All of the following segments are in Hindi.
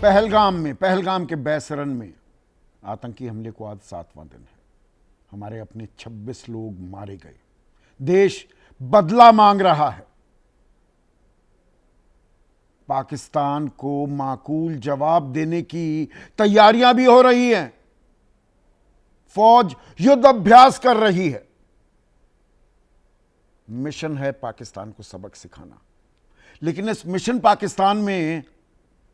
पहलगाम के बैसरन में आतंकी हमले को आज 7वां दिन है। हमारे अपने 26 लोग मारे गए। देश बदला मांग रहा है। पाकिस्तान को माकूल जवाब देने की तैयारियां भी हो रही हैं। फौज युद्ध अभ्यास कर रही है। मिशन है पाकिस्तान को सबक सिखाना, लेकिन इस मिशन पाकिस्तान में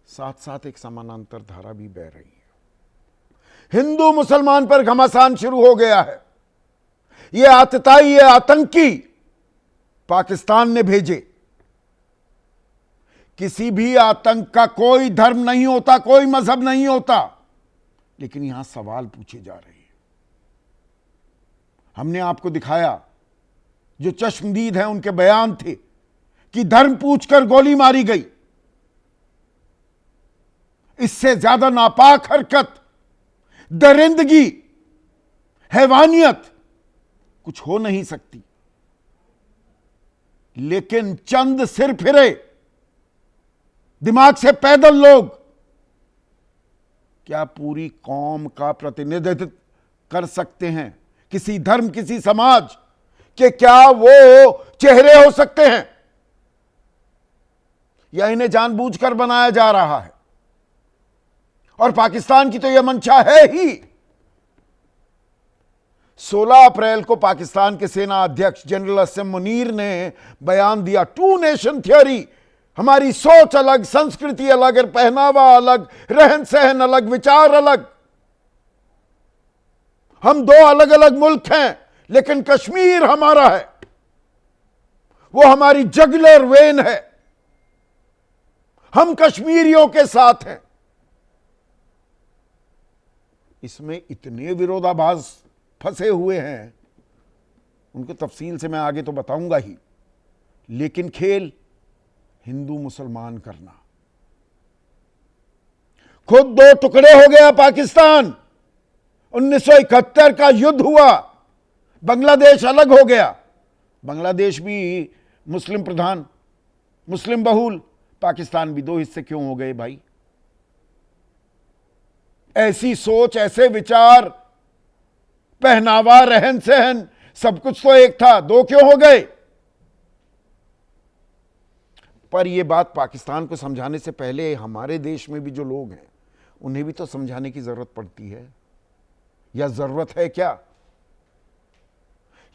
साथ साथ एक समानांतर धारा भी बह रही है। हिंदू मुसलमान पर घमासान शुरू हो गया है। यह आतताई, ये आतंकी पाकिस्तान ने भेजे। किसी भी आतंक का कोई धर्म नहीं होता, कोई मजहब नहीं होता, लेकिन यहां सवाल पूछे जा रहे हैं। हमने आपको दिखाया, जो चश्मदीद हैं उनके बयान थे कि धर्म पूछकर गोली मारी गई। इससे ज्यादा नापाक हरकत, दरिंदगी, हैवानियत कुछ हो नहीं सकती। लेकिन चंद सिर फिरे दिमाग से पैदल लोग क्या पूरी कौम का प्रतिनिधित्व कर सकते हैं? किसी धर्म, किसी समाज के क्या वो चेहरे हो सकते हैं? या इन्हें जानबूझकर बनाया जा रहा है? और पाकिस्तान की तो यह मंशा है ही। 16 अप्रैल को पाकिस्तान के सेना अध्यक्ष जनरल असम मुनीर ने बयान दिया, 2 नेशन थियोरी। हमारी सोच अलग, संस्कृति अलग, पहनावा अलग, रहन सहन अलग, विचार अलग। हम 2 अलग अलग मुल्क हैं, लेकिन कश्मीर हमारा है। वो हमारी जगुलर वेन है। हम कश्मीरियों के साथ हैं। इसमें इतने विरोधाभास फंसे हुए हैं, उनको तफसील से मैं आगे तो बताऊंगा ही, लेकिन खेल हिंदू मुसलमान करना। खुद 2 टुकड़े हो गया पाकिस्तान। 1971 का युद्ध हुआ, बांग्लादेश अलग हो गया। बांग्लादेश भी मुस्लिम प्रधान, मुस्लिम बहुल। पाकिस्तान भी 2 हिस्से क्यों हो गए भाई? ऐसी सोच, ऐसे विचार, पहनावा, रहन सहन, सब कुछ तो एक था, 2 क्यों हो गए? पर यह बात पाकिस्तान को समझाने से पहले हमारे देश में भी जो लोग हैं, उन्हें भी तो समझाने की जरूरत पड़ती है। या जरूरत है क्या?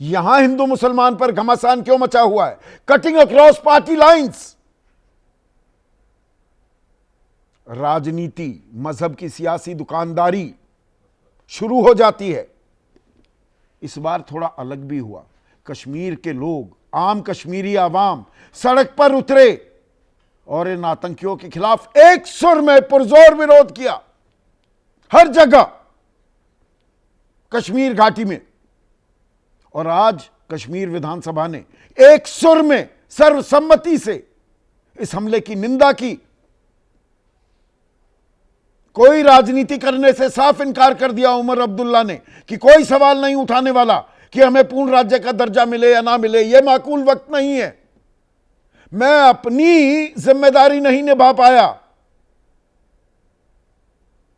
यहां हिंदू मुसलमान पर घमासान क्यों मचा हुआ है? Cutting across party lines. राजनीति, मजहब की सियासी दुकानदारी शुरू हो जाती है। इस बार थोड़ा अलग भी हुआ। कश्मीर के लोग, आम कश्मीरी आवाम सड़क पर उतरे और इन आतंकियों के खिलाफ एक सुर में पुरजोर विरोध किया। हर जगह कश्मीर घाटी में। और आज कश्मीर विधानसभा ने एक सुर में, सर्वसम्मति से इस हमले की निंदा की। कोई राजनीति करने से साफ इनकार कर दिया उमर अब्दुल्ला ने कि कोई सवाल नहीं उठाने वाला कि हमें पूर्ण राज्य का दर्जा मिले या ना मिले। यह माकूल वक्त नहीं है। मैं अपनी जिम्मेदारी नहीं निभा पाया।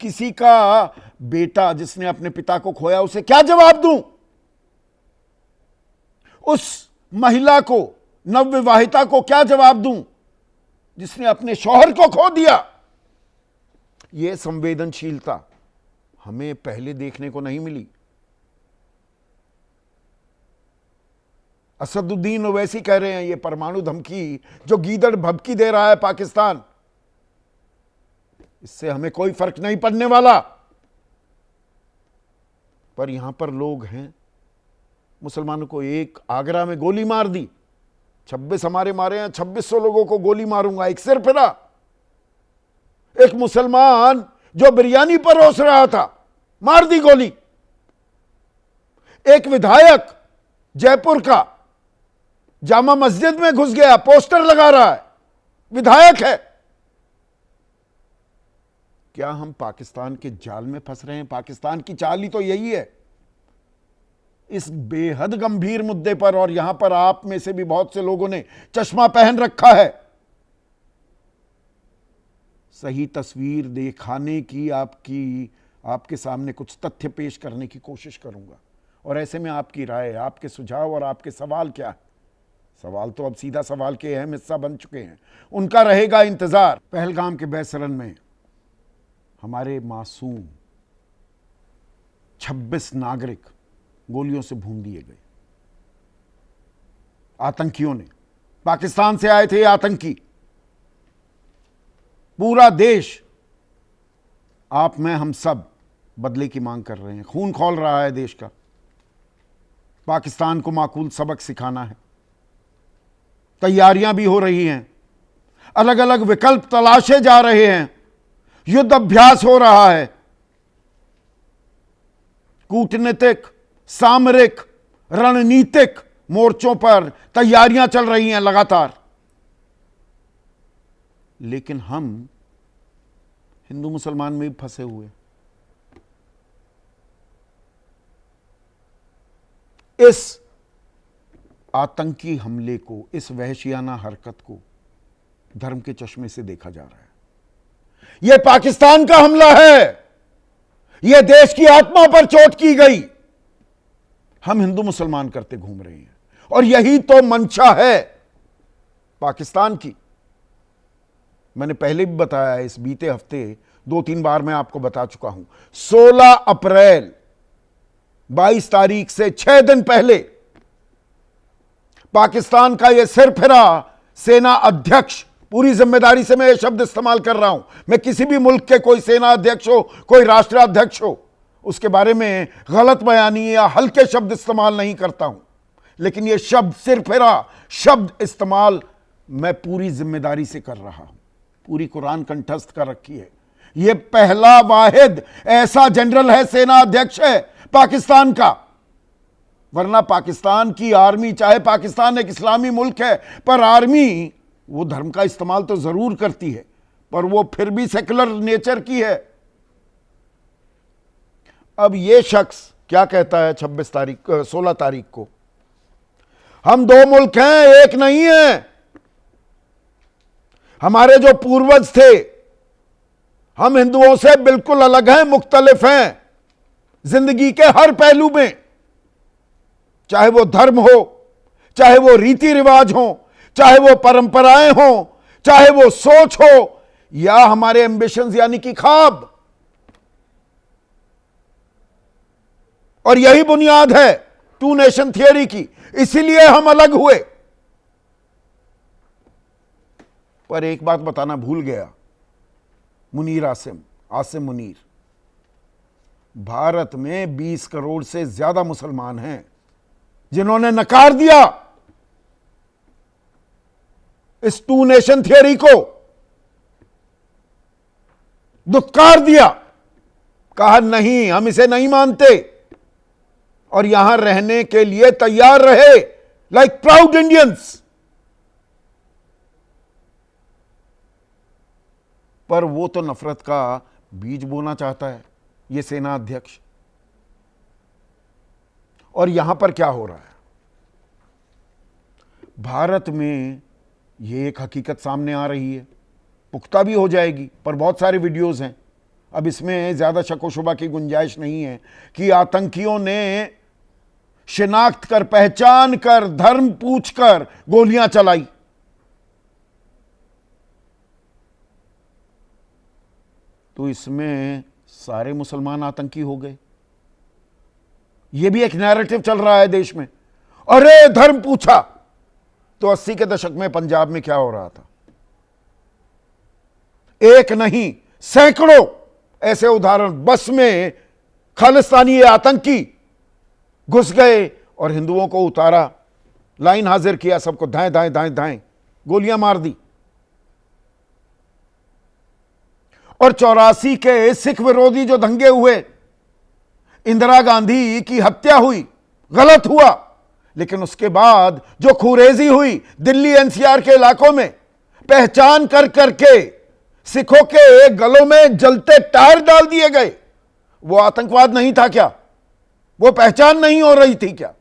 किसी का बेटा जिसने अपने पिता को खोया, उसे क्या जवाब दूं? उस महिला को, नवविवाहिता को क्या जवाब दूं जिसने अपने शौहर को खो दिया? यह संवेदनशीलता हमें पहले देखने को नहीं मिली। असदुद्दीन ओवैसी कह रहे हैं यह परमाणु धमकी जो गीदड़ भभकी दे रहा है पाकिस्तान, इससे हमें कोई फर्क नहीं पड़ने वाला। पर यहां पर लोग हैं, मुसलमानों को एक आगरा में गोली मार दी। 26 हमारे मारे हैं, 2600 लोगों को गोली मारूंगा। एक सिर फिरा। एक मुसलमान जो बिरयानी परोस रहा था, मार दी गोली। एक विधायक जयपुर का जामा मस्जिद में घुस गया, पोस्टर लगा रहा है, विधायक है। क्या हम पाकिस्तान के जाल में फंस रहे हैं? पाकिस्तान की चाल ही तो यही है। इस बेहद गंभीर मुद्दे पर, और यहां पर आप में से भी बहुत से लोगों ने चश्मा पहन रखा है, सही तस्वीर दिखाने की, आपके सामने कुछ तथ्य पेश करने की कोशिश करूंगा। और ऐसे में आपकी राय, आपके सुझाव और आपके सवाल क्या है? सवाल तो अब सीधा सवाल के अहम हिस्सा बन चुके हैं, उनका रहेगा इंतजार। पहलगाम के बैसरन में हमारे मासूम 26 नागरिक गोलियों से भून दिए गए। आतंकियों ने, पाकिस्तान से आए थे आतंकी। पूरा देश, आप, मैं, हम सब बदले की मांग कर रहे हैं। खून खौल रहा है देश का। पाकिस्तान को माकूल सबक सिखाना है। तैयारियां भी हो रही हैं, अलग अलग विकल्प तलाशे जा रहे हैं, युद्ध अभ्यास हो रहा है। कूटनीतिक, सामरिक, रणनीतिक मोर्चों पर तैयारियां चल रही हैं लगातार। लेकिन हम हिंदू मुसलमान में भी फंसे हुए। इस आतंकी हमले को, इस वहशियाना हरकत को धर्म के चश्मे से देखा जा रहा है। यह पाकिस्तान का हमला है, यह देश की आत्मा पर चोट की गई। हम हिंदू मुसलमान करते घूम रहे हैं, और यही तो मंशा है पाकिस्तान की। मैंने पहले भी बताया, इस बीते हफ्ते 2-3 बार मैं आपको बता चुका हूं। 16 अप्रैल 22 तारीख से 6 दिन पहले पाकिस्तान का यह सिरफिरा सेना अध्यक्ष, पूरी जिम्मेदारी से मैं यह शब्द इस्तेमाल कर रहा हूं, मैं किसी भी मुल्क के कोई सेना अध्यक्ष हो, कोई राष्ट्राध्यक्ष हो, उसके बारे में गलत बयानी या हल्के शब्द इस्तेमाल नहीं करता हूं, लेकिन यह शब्द सिरफिरा शब्द इस्तेमाल मैं पूरी जिम्मेदारी से कर रहा हूं। पूरी कुरान कंठस्थ कर रखी है। यह पहला वाहिद ऐसा जनरल है, सेना अध्यक्ष है पाकिस्तान का। वरना पाकिस्तान की आर्मी, चाहे पाकिस्तान एक इस्लामी मुल्क है, पर आर्मी वो धर्म का इस्तेमाल तो जरूर करती है, पर वो फिर भी सेकुलर नेचर की है। अब ये शख्स क्या कहता है 16 तारीख को, हम 2 मुल्क हैं, एक नहीं है। हमारे जो पूर्वज थे, हम हिंदुओं से बिल्कुल अलग हैं, मुख्तलिफ हैं जिंदगी के हर पहलू में, चाहे वो धर्म हो, चाहे वो रीति रिवाज हो, चाहे वो परंपराएं हो, चाहे वो सोच हो, या हमारे एम्बिशंस यानी कि ख्वाब। और यही बुनियाद है 2 नेशन थियरी की, इसीलिए हम अलग हुए। पर एक बात बताना भूल गया मुनीर आसिम मुनीर, भारत में 20 करोड़ से ज्यादा मुसलमान हैं जिन्होंने नकार दिया इस 2 नेशन थियरी को, दुत्कार दिया, कहा नहीं, हम इसे नहीं मानते, और यहां रहने के लिए तैयार रहे लाइक प्राउड इंडियंस। पर वो तो नफरत का बीज बोना चाहता है ये सेना अध्यक्ष। और यहां पर क्या हो रहा है, भारत में ये एक हकीकत सामने आ रही है, पुख्ता भी हो जाएगी, पर बहुत सारे वीडियोस हैं, अब इसमें ज्यादा शक व शुबा की गुंजाइश नहीं है कि आतंकियों ने शिनाख्त कर, पहचान कर, धर्म पूछकर गोलियां चलाई। तो इसमें सारे मुसलमान आतंकी हो गए। यह भी एक नैरेटिव चल रहा है देश में। अरे धर्म पूछा, तो 80 के दशक में पंजाब में क्या हो रहा था, एक नहीं सैकड़ों ऐसे उदाहरण। बस में खालिस्तानी आतंकी घुस गए और हिंदुओं को उतारा, लाइन हाजिर किया, सबको दाएं दाएं दाएं दाएं गोलियां मार दी। और 84 के सिख विरोधी जो दंगे हुए, इंदिरा गांधी की हत्या हुई, गलत हुआ, लेकिन उसके बाद जो खुरेजी हुई दिल्ली एनसीआर के इलाकों में, पहचान कर करके सिखों के गलों में जलते टायर डाल दिए गए, वो आतंकवाद नहीं था क्या? वो पहचान नहीं हो रही थी क्या?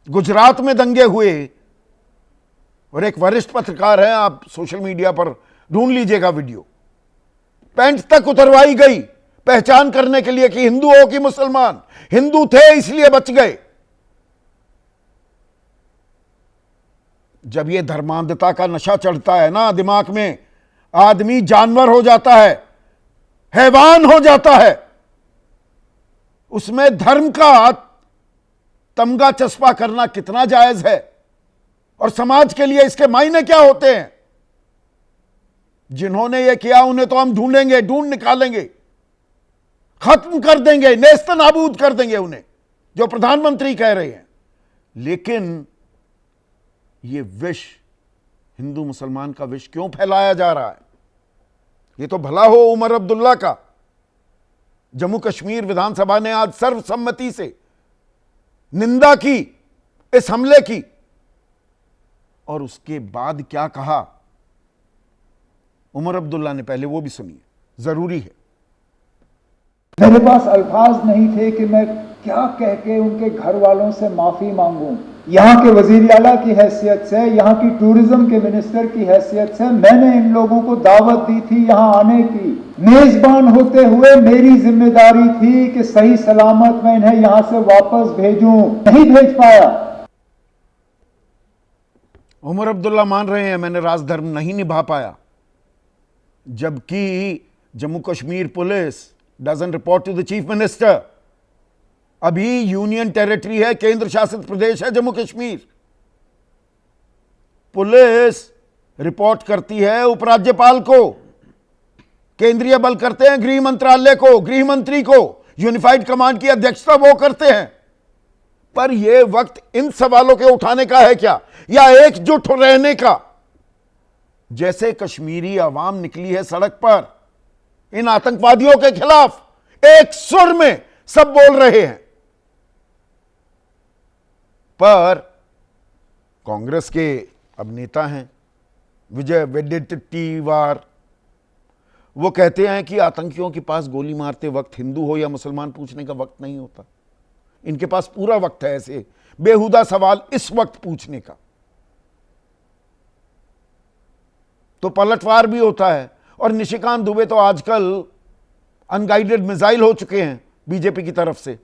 गुजरात में दंगे हुए, और एक वरिष्ठ पत्रकार हैं, आप सोशल मीडिया पर ढूंढ लीजिएगा वीडियो। पैंट तक उतरवाई गई पहचान करने के लिए कि हिंदू हो कि मुसलमान। हिंदू थे इसलिए बच गए। जब यह धर्मांधता का नशा चढ़ता है ना दिमाग में, आदमी जानवर हो जाता है, हैवान हो जाता है। उसमें धर्म का तमगा चस्पा करना कितना जायज है और समाज के लिए इसके मायने क्या होते हैं। जिन्होंने यह किया उन्हें तो हम ढूंढेंगे, ढूंढ निकालेंगे, खत्म कर देंगे, नेस्त नाबूद कर देंगे उन्हें, जो प्रधानमंत्री कह रहे हैं। लेकिन यह विष, हिंदू मुसलमान का विष क्यों फैलाया जा रहा है? यह तो भला हो उमर अब्दुल्ला का। जम्मू कश्मीर विधानसभा ने आज सर्वसम्मति से निंदा की इस हमले की, और उसके बाद क्या कहा उमर अब्दुल्ला ने, पहले वो भी सुनिए, जरूरी है। मेरे पास अल्फाज नहीं थे कि मैं क्या कह के उनके घर वालों से माफी मांगूं। यहाँ के वजीर आला की हैसियत से, यहाँ की टूरिज्म के मिनिस्टर की हैसियत से मैंने इन लोगों को दावत दी थी यहाँ आने की। मेजबान होते हुए मेरी जिम्मेदारी थी कि सही सलामत मैं इन्हें यहाँ से वापस भेजूं, नहीं भेज पाया। उमर अब्दुल्ला मान रहे हैं मैंने राजधर्म नहीं निभा पाया, जबकि Jammu Kashmir police doesn't report to the chief minister. अभी यूनियन टेरिटरी है, केंद्र शासित प्रदेश है जम्मू कश्मीर। पुलिस रिपोर्ट करती है उपराज्यपाल को, केंद्रीय बल करते हैं गृह मंत्रालय को, गृह मंत्री को, यूनिफाइड कमांड की अध्यक्षता वो करते हैं। पर यह वक्त इन सवालों के उठाने का है क्या, या एकजुट रहने का? जैसे कश्मीरी आवाम निकली है सड़क पर इन आतंकवादियों के खिलाफ, एक सुर में सब बोल रहे हैं। पर कांग्रेस के अब नेता हैं विजय वेडेट्टीवार, वो कहते हैं कि आतंकियों के पास गोली मारते वक्त हिंदू हो या मुसलमान पूछने का वक्त नहीं होता। इनके पास पूरा वक्त है ऐसे बेहुदा सवाल इस वक्त पूछने का। तो पलटवार भी होता है। और निशिकांत दुबे तो आजकल अनगाइडेड मिसाइल हो चुके हैं बीजेपी की तरफ से।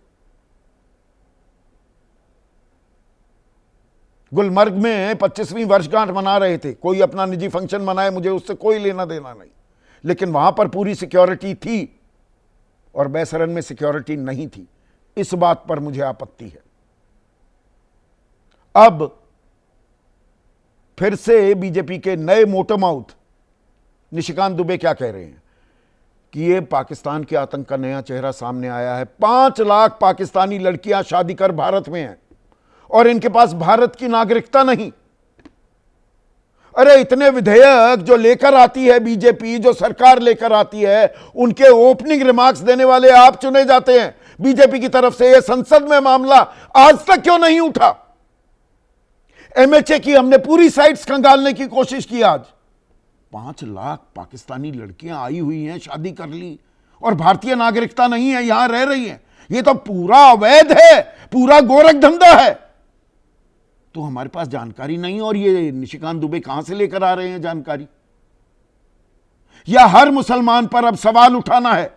गुलमर्ग में 25वीं वर्षगांठ मना रहे थे, कोई अपना निजी फंक्शन मनाए, मुझे उससे कोई लेना देना नहीं, लेकिन वहां पर पूरी सिक्योरिटी थी और बैसरन में सिक्योरिटी नहीं थी। इस बात पर मुझे आपत्ति है। अब फिर से बीजेपी के नए मोटो माउथ निशिकांत दुबे क्या कह रहे हैं कि ये पाकिस्तान के आतंक का नया चेहरा सामने आया है। 5 लाख पाकिस्तानी लड़कियां शादी कर भारत में हैं और इनके पास भारत की नागरिकता नहीं। अरे इतने विधेयक जो लेकर आती है बीजेपी, जो सरकार लेकर आती है, उनके ओपनिंग रिमार्क्स देने वाले आप चुने जाते हैं बीजेपी की तरफ से। यह संसद में मामला आज तक क्यों नहीं उठा? एमएचए की हमने पूरी साइट्स खंगालने की कोशिश की। आज 5 लाख पाकिस्तानी लड़कियां आई हुई हैं, शादी कर ली और भारतीय नागरिकता नहीं है, यहां रह रही हैं। यह तो पूरा अवैध है, पूरा गोरख धंधा है। तो हमारे पास जानकारी नहीं, और ये निशिकांत दुबे कहां से लेकर आ रहे हैं जानकारी? या हर मुसलमान पर अब सवाल उठाना है,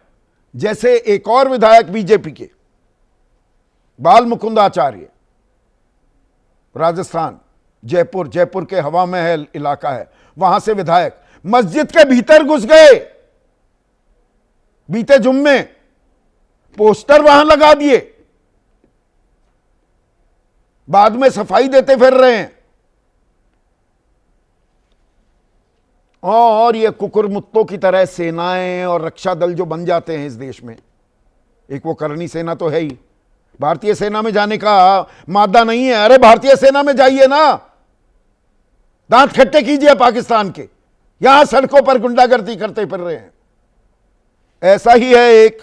जैसे एक और विधायक बीजेपी के बाल मुकुंद आचार्य, राजस्थान, जयपुर के हवा महल इलाका है, वहां से विधायक मस्जिद के भीतर घुस गए बीते जुम्मे, पोस्टर वहां लगा दिए, बाद में सफाई देते फिर रहे हैं। और ये कुकुरमुत्तों की तरह सेनाएं और रक्षा दल जो बन जाते हैं इस देश में, एक वो करनी सेना तो है ही, भारतीय सेना में जाने का मादा नहीं है। अरे भारतीय सेना में जाइए ना, दांत खट्टे कीजिए पाकिस्तान के, यहां सड़कों पर गुंडागर्दी करते फिर रहे हैं। ऐसा ही है एक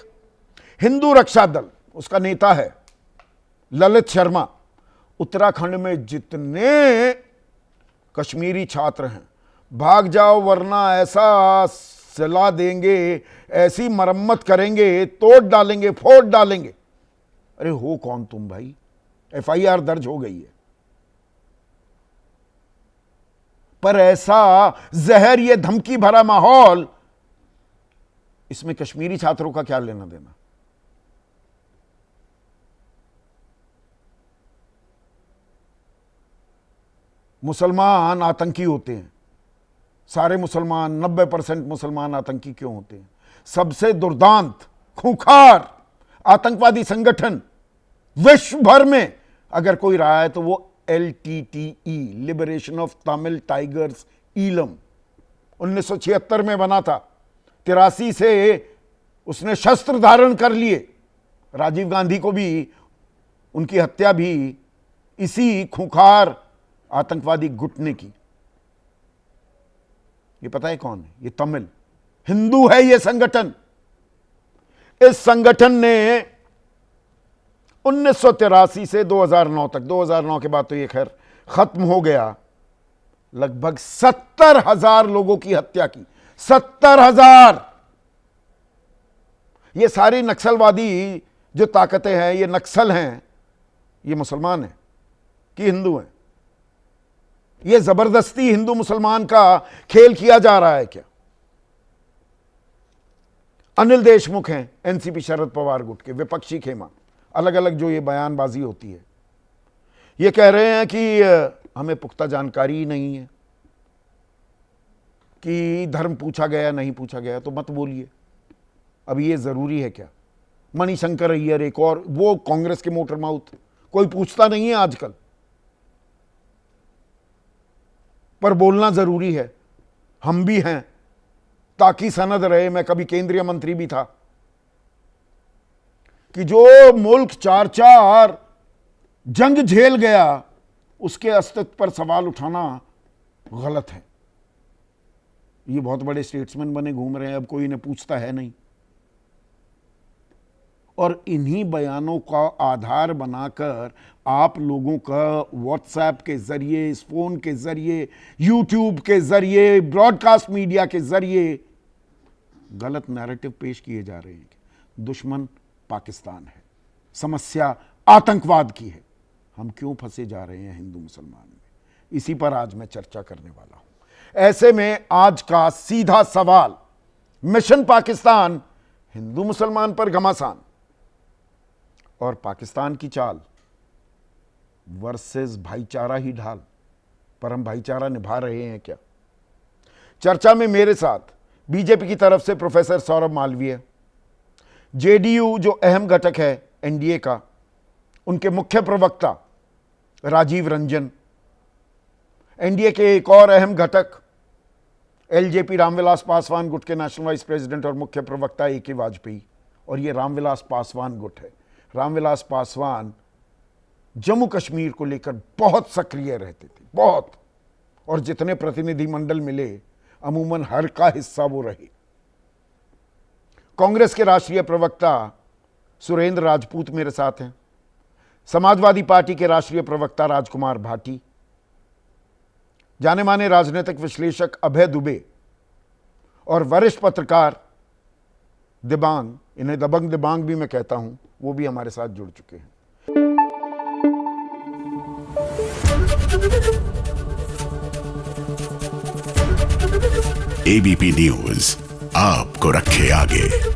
हिंदू रक्षा दल, उसका नेता है ललित शर्मा। उत्तराखंड में जितने कश्मीरी छात्र हैं, भाग जाओ वरना ऐसा सलाह देंगे, ऐसी मरम्मत करेंगे, तोड़ डालेंगे, फोड़ डालेंगे। अरे हो कौन तुम भाई? एफआईआर दर्ज हो गई है। पर ऐसा जहर, ये धमकी भरा माहौल, इसमें कश्मीरी छात्रों का क्या लेना देना? मुसलमान आतंकी होते हैं, सारे मुसलमान 90% मुसलमान आतंकी क्यों होते हैं? सबसे दुर्दांत, खूंखार आतंकवादी संगठन विश्व भर में अगर कोई रहा है तो वो LTTE, liberation of Tamil tigers Eelam, 1976 में बना था। 83 से उसने शस्त्र धारण कर लिए। राजीव गांधी को भी, उनकी हत्या भी इसी खूंखार आतंकवादी गुट ने की। ये पता है कौन है? ये तमिल हिंदू है ये संगठन। इस संगठन ने 1983 से 2009 तक, 2009 के बाद तो ये खैर खत्म हो गया, लगभग 70,000 लोगों की हत्या की। 70,000। ये सारी नक्सलवादी जो ताकतें हैं, ये नक्सल हैं, ये मुसलमान हैं कि हिंदू हैं? ये जबरदस्ती हिंदू मुसलमान का खेल किया जा रहा है क्या? अनिल देशमुख हैं एनसीपी शरद पवार गुट के, विपक्षी खेमा, अलग अलग जो ये बयानबाजी होती है, ये कह रहे हैं कि हमें पुख्ता जानकारी ही नहीं है कि धर्म पूछा गया नहीं पूछा गया, तो मत बोलिए। अब ये जरूरी है क्या? मणिशंकर अय्यर एक और, वो कांग्रेस के मोटर माउथ, कोई पूछता नहीं है आजकल, पर बोलना जरूरी है। हम भी हैं ताकि सनद रहे। मैं कभी केंद्रीय मंत्री भी था कि जो मुल्क 4-4 जंग झेल गया, उसके अस्तित्व पर सवाल उठाना गलत है। ये बहुत बड़े स्टेट्समैन बने घूम रहे हैं, अब कोई इन्हें पूछता है नहीं। और इन्हीं बयानों का आधार बनाकर आप लोगों का व्हाट्सएप के जरिए, इस फोन के जरिए, यूट्यूब के जरिए, ब्रॉडकास्ट मीडिया के जरिए गलत नैरेटिव पेश किए जा रहे हैं कि दुश्मन पाकिस्तान है, समस्या आतंकवाद की है। हम क्यों फंसे जा रहे हैं हिंदू मुसलमान में? इसी पर आज मैं चर्चा करने वाला हूं। ऐसे में आज का सीधा सवाल, मिशन पाकिस्तान हिंदू मुसलमान पर घमासान और पाकिस्तान की चाल वर्सेस भाईचारा ही ढाल, पर हम भाईचारा निभा रहे हैं क्या? चर्चा में मेरे साथ बीजेपी की तरफ से प्रोफेसर सौरभ मालवीय, जेडीयू जो अहम घटक है एनडीए का, उनके मुख्य प्रवक्ता राजीव रंजन, एनडीए के एक और अहम घटक एलजेपी रामविलास पासवान गुट के नेशनल वाइस प्रेसिडेंट और मुख्य प्रवक्ता ए के वाजपेयी, और ये रामविलास पासवान गुट है। रामविलास पासवान जम्मू कश्मीर को लेकर बहुत सक्रिय रहते थे, बहुत, और जितने प्रतिनिधिमंडल मिले अमूमन हर का हिस्सा वो रहे। कांग्रेस के राष्ट्रीय प्रवक्ता सुरेंद्र राजपूत मेरे साथ हैं, समाजवादी पार्टी के राष्ट्रीय प्रवक्ता राजकुमार भाटी, जाने माने राजनीतिक विश्लेषक अभय दुबे और वरिष्ठ पत्रकार दिबांग, इन्हें दबंग दिबांग भी मैं कहता हूं, वो भी हमारे साथ जुड़ चुके हैं। एबीपी न्यूज आपको रखे आगे।